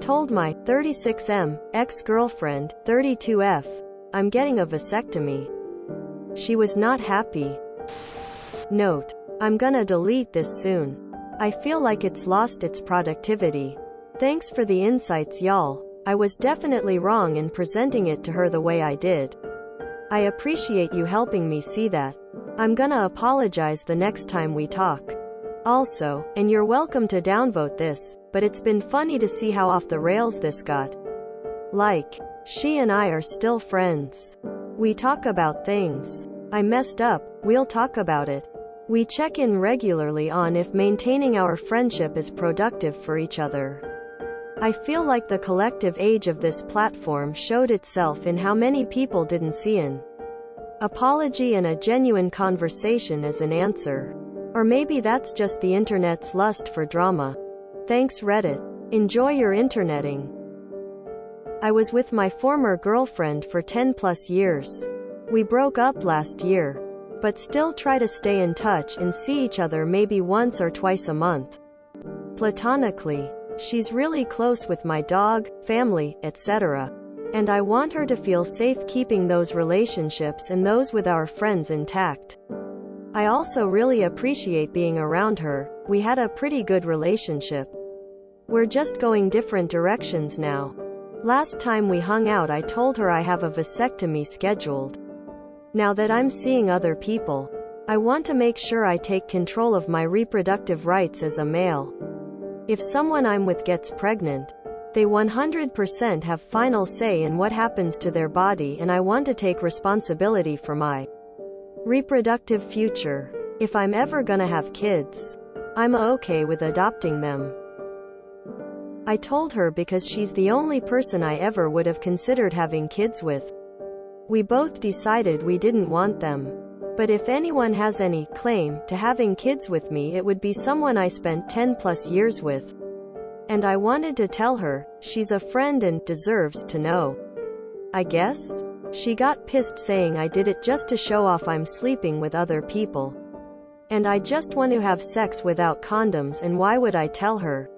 told my 36M ex-girlfriend, 32F, I'm getting a vasectomy. She was not happy. Note: I'm gonna delete this soon. I feel like it's lost its productivity. Thanks for the insights, y'all. I was definitely wrong in presenting it to her the way I did. I appreciate you helping me see that. I'm gonna apologize the next time we talk. Also, and you're welcome to downvote this, but it's been funny to see how off the rails this got. Like, she and I are still friends. We talk about things. I messed up, we'll talk about it. We check in regularly on if maintaining our friendship is productive for each other. I feel like the collective age of this platform showed itself in how many people didn't see an apology and a genuine conversation as an answer. Or maybe that's just the internet's lust for drama. Thanks, Reddit. Enjoy your interneting. I was with my former girlfriend for 10 plus years. We broke up last year, but still try to stay in touch and see each other maybe once or twice a month. Platonically. She's really close with my dog, family, etc. And I want her to feel safe keeping those relationships and those with our friends intact. I also really appreciate being around her. We had a pretty good relationship. We're just going different directions now. Last time we hung out I told her I have a vasectomy scheduled. Now that I'm seeing other people, I want to make sure I take control of my reproductive rights as a male. If someone I'm with gets pregnant, they 100% have final say in what happens to their body, and I want to take responsibility for my reproductive future. If I'm ever gonna have kids, I'm okay with adopting them. I told her because she's the only person I ever would have considered having kids with. We both decided we didn't want them. But if anyone has any claim to having kids with me, it would be someone I spent 10 plus years with. And I wanted to tell her, she's a friend and deserves to know. I guess? She got pissed saying I did it just to show off I'm sleeping with other people. And I just want to have sex without condoms, and why would I tell her?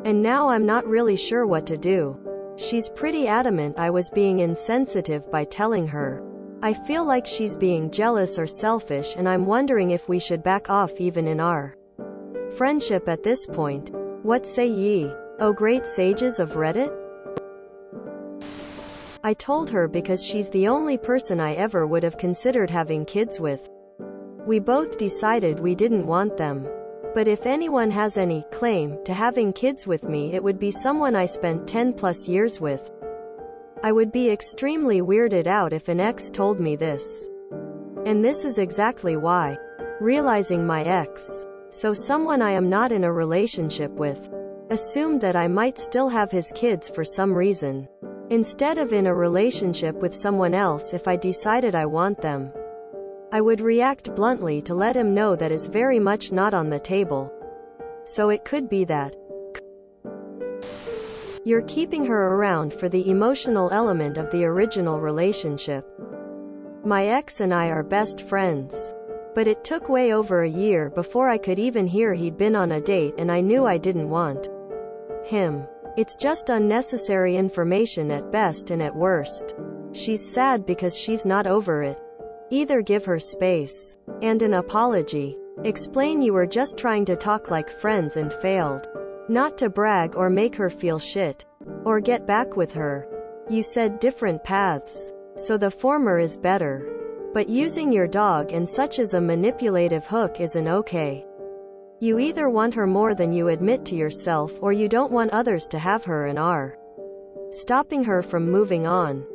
And now I'm not really sure what to do. She's pretty adamant I was being insensitive by telling her. I feel like she's being jealous or selfish, and I'm wondering if we should back off even in our friendship at this point. What say ye, O great sages of Reddit? I told her because she's the only person I ever would have considered having kids with. We both decided we didn't want them. But if anyone has any claim to having kids with me, it would be someone I spent 10 plus years with. I would be extremely weirded out if an ex told me this. And this is exactly why. Realizing my ex, so someone I am not in a relationship with, assumed that I might still have his kids for some reason, instead of in a relationship with someone else. If I decided I want them, I would react bluntly to let him know that is very much not on the table. So it could be that you're keeping her around for the emotional element of the original relationship. My ex and I are best friends. But it took way over a year before I could even hear he'd been on a date, and I knew I didn't want him. It's just unnecessary information at best and at worst. She's sad because she's not over it. Either give her space and an apology. Explain you were just trying to talk like friends and failed. Not to brag or make her feel shit. Or get back with her. You said different paths. So the former is better. But using your dog and such as a manipulative hook isn't okay. You either want her more than you admit to yourself, or you don't want others to have her and are stopping her from moving on.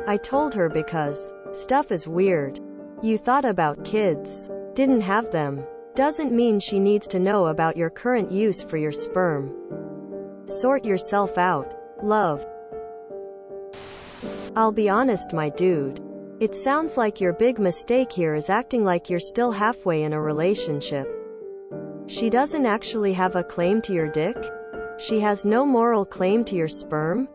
I told her because stuff is weird. You thought about kids. Didn't have them. Doesn't mean she needs to know about your current use for your sperm. Sort yourself out. Love. I'll be honest, my dude. It sounds like your big mistake here is acting like you're still halfway in a relationship. She doesn't actually have a claim to your dick? She has no moral claim to your sperm?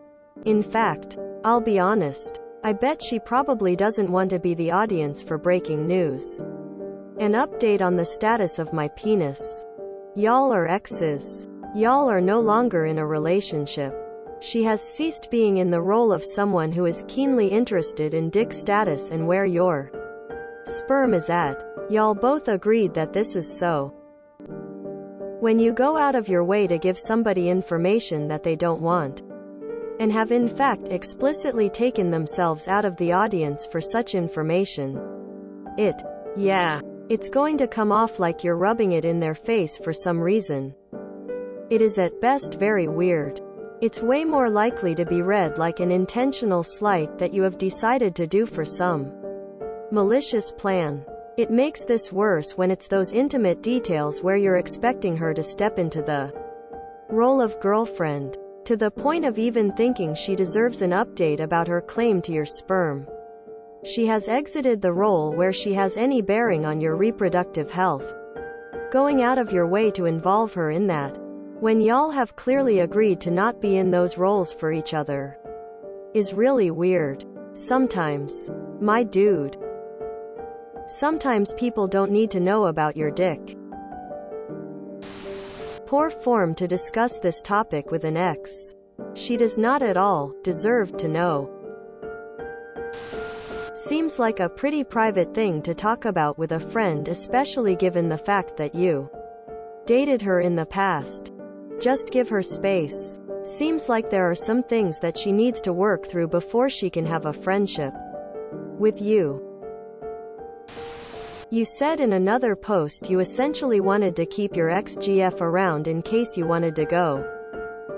In fact, I'll be honest, I bet she probably doesn't want to be the audience for breaking news. An update on the status of my penis. Y'all are exes. Y'all are no longer in a relationship. She has ceased being in the role of someone who is keenly interested in dick status and where your sperm is at. Y'all both agreed that this is so. When you go out of your way to give somebody information that they don't want, and have in fact explicitly taken themselves out of the audience for such information, it's going to come off like you're rubbing it in their face for some reason. It is at best very weird. It's way more likely to be read like an intentional slight that you have decided to do for some malicious plan. It makes this worse when it's those intimate details where you're expecting her to step into the role of girlfriend, to the point of even thinking she deserves an update about her claim to your sperm. She has exited the role where she has any bearing on your reproductive health. Going out of your way to involve her in that, when y'all have clearly agreed to not be in those roles for each other, is really weird. Sometimes, my dude, sometimes people don't need to know about your dick. Poor form to discuss this topic with an ex. She does not at all deserve to know. Seems like a pretty private thing to talk about with a friend, especially given the fact that you dated her in the past. Just give her space. Seems like there are some things that she needs to work through before she can have a friendship with you. You said in another post you essentially wanted to keep your ex-GF around in case you wanted to go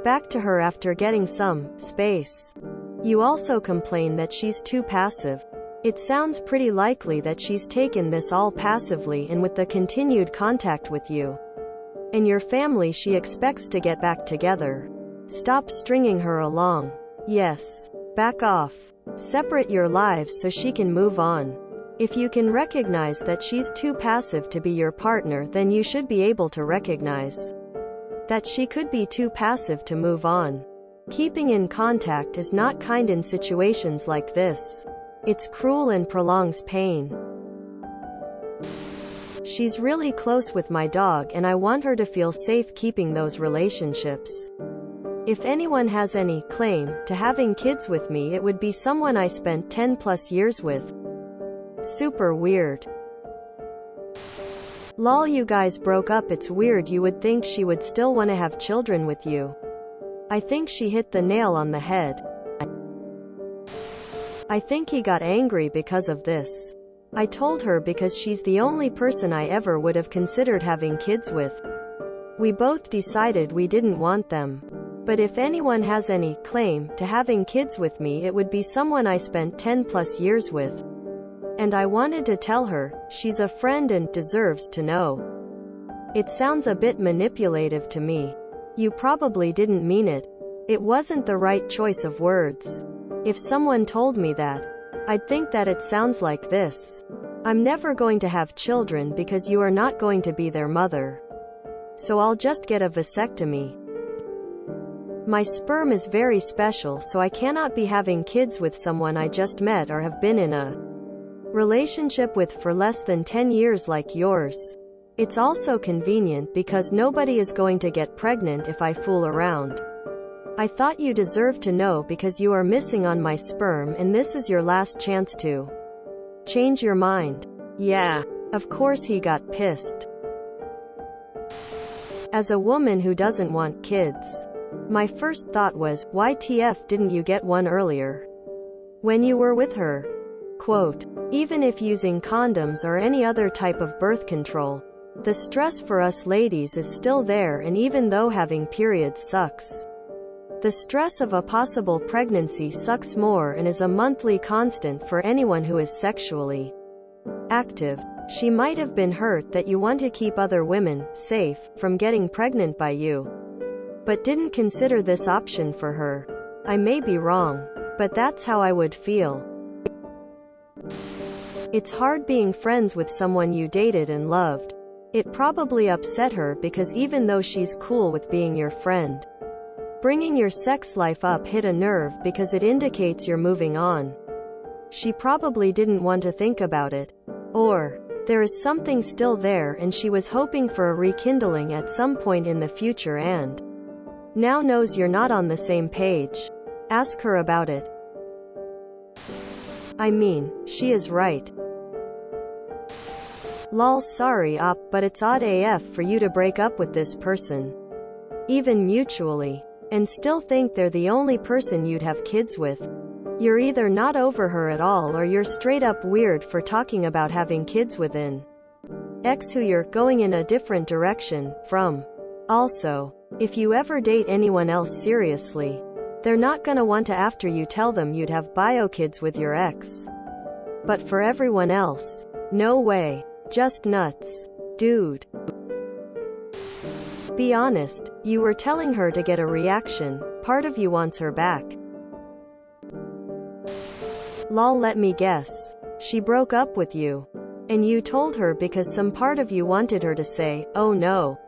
back to her after getting some space. You also complain that she's too passive. It sounds pretty likely that she's taken this all passively, and with the continued contact with you and your family she expects to get back together. Stop stringing her along. Yes. Back off. Separate your lives so she can move on. If you can recognize that she's too passive to be your partner, then you should be able to recognize that she could be too passive to move on. Keeping in contact is not kind in situations like this. It's cruel and prolongs pain. She's really close with my dog and I want her to feel safe keeping those relationships. If anyone has any claim to having kids with me, it would be someone I spent 10+ years with. Super weird. Lol, you guys broke up. It's weird. You would think she would still want to have children with you. I think she hit the nail on the head. I think he got angry because of this. I told her because she's the only person I ever would have considered having kids with. We both decided we didn't want them. But if anyone has any claim to having kids with me, it would be someone I spent 10+ years with. And I wanted to tell her, she's a friend and deserves to know. It sounds a bit manipulative to me. You probably didn't mean it. It wasn't the right choice of words. If someone told me that, I'd think that it sounds like this. I'm never going to have children because you are not going to be their mother. So I'll just get a vasectomy. My sperm is very special, so I cannot be having kids with someone I just met or have been in a relationship with for less than 10 years like yours. It's also convenient because nobody is going to get pregnant if I fool around. I thought you deserved to know because you are missing on my sperm and this is your last chance to change your mind. Yeah. Of course he got pissed. As a woman who doesn't want kids, my first thought was, WTF didn't you get one earlier? When you were with her? Quote, even if using condoms or any other type of birth control, the stress for us ladies is still there, and even though having periods sucks, the stress of a possible pregnancy sucks more and is a monthly constant for anyone who is sexually active. She might have been hurt that you want to keep other women safe from getting pregnant by you, but didn't consider this option for her. I may be wrong, but that's how I would feel. It's hard being friends with someone you dated and loved. It probably upset her because even though she's cool with being your friend, bringing your sex life up hit a nerve because it indicates you're moving on. She probably didn't want to think about it. Or There is something still there and she was hoping for a rekindling at some point in the future and now knows you're not on the same page. Ask her about it. I mean, she is right. Lol, sorry op, but it's odd AF for you to break up with this person. Even mutually. And still think they're the only person you'd have kids with. You're either not over her at all or you're straight up weird for talking about having kids with an ex who you're going in a different direction from. Also, if you ever date anyone else seriously, they're not gonna want to after you tell them you'd have bio kids with your ex. But for everyone else, no way. Just nuts. Dude. Be honest, you were telling her to get a reaction. Part of you wants her back. Lol, let me guess. She broke up with you. And you told her because some part of you wanted her to say, oh no.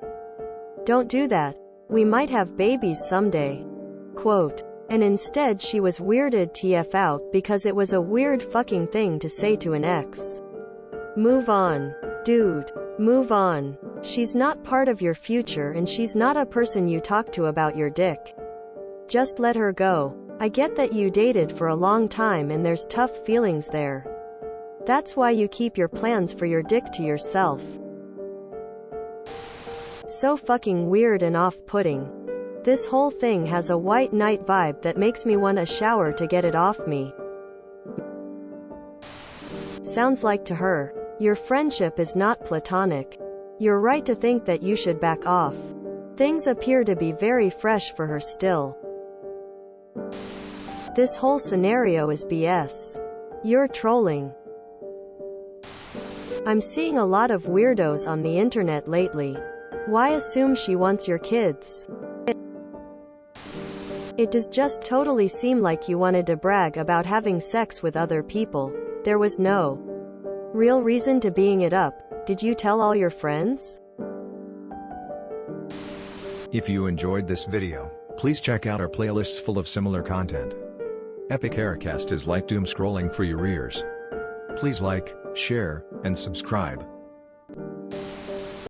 Don't do that. We might have babies someday. Quote. And instead she was weirded TF out because it was a weird fucking thing to say to an ex. Move on. Dude. Move on. She's not part of your future and she's not a person you talk to about your dick. Just let her go. I get that you dated for a long time and there's tough feelings there. That's why you keep your plans for your dick to yourself. So fucking weird and off-putting. This whole thing has a white knight vibe that makes me want a shower to get it off me. Sounds like to her, your friendship is not platonic. You're right to think that you should back off. Things appear to be very fresh for her still. This whole scenario is BS. You're trolling. I'm seeing a lot of weirdos on the internet lately. Why assume she wants your kids? It does just totally seem like you wanted to brag about having sex with other people. There was no real reason to being it up. Did you tell all your friends? If you enjoyed this video, please check out our playlists full of similar content. Epic Aircast is like doom scrolling for your ears. Please like, share, and subscribe.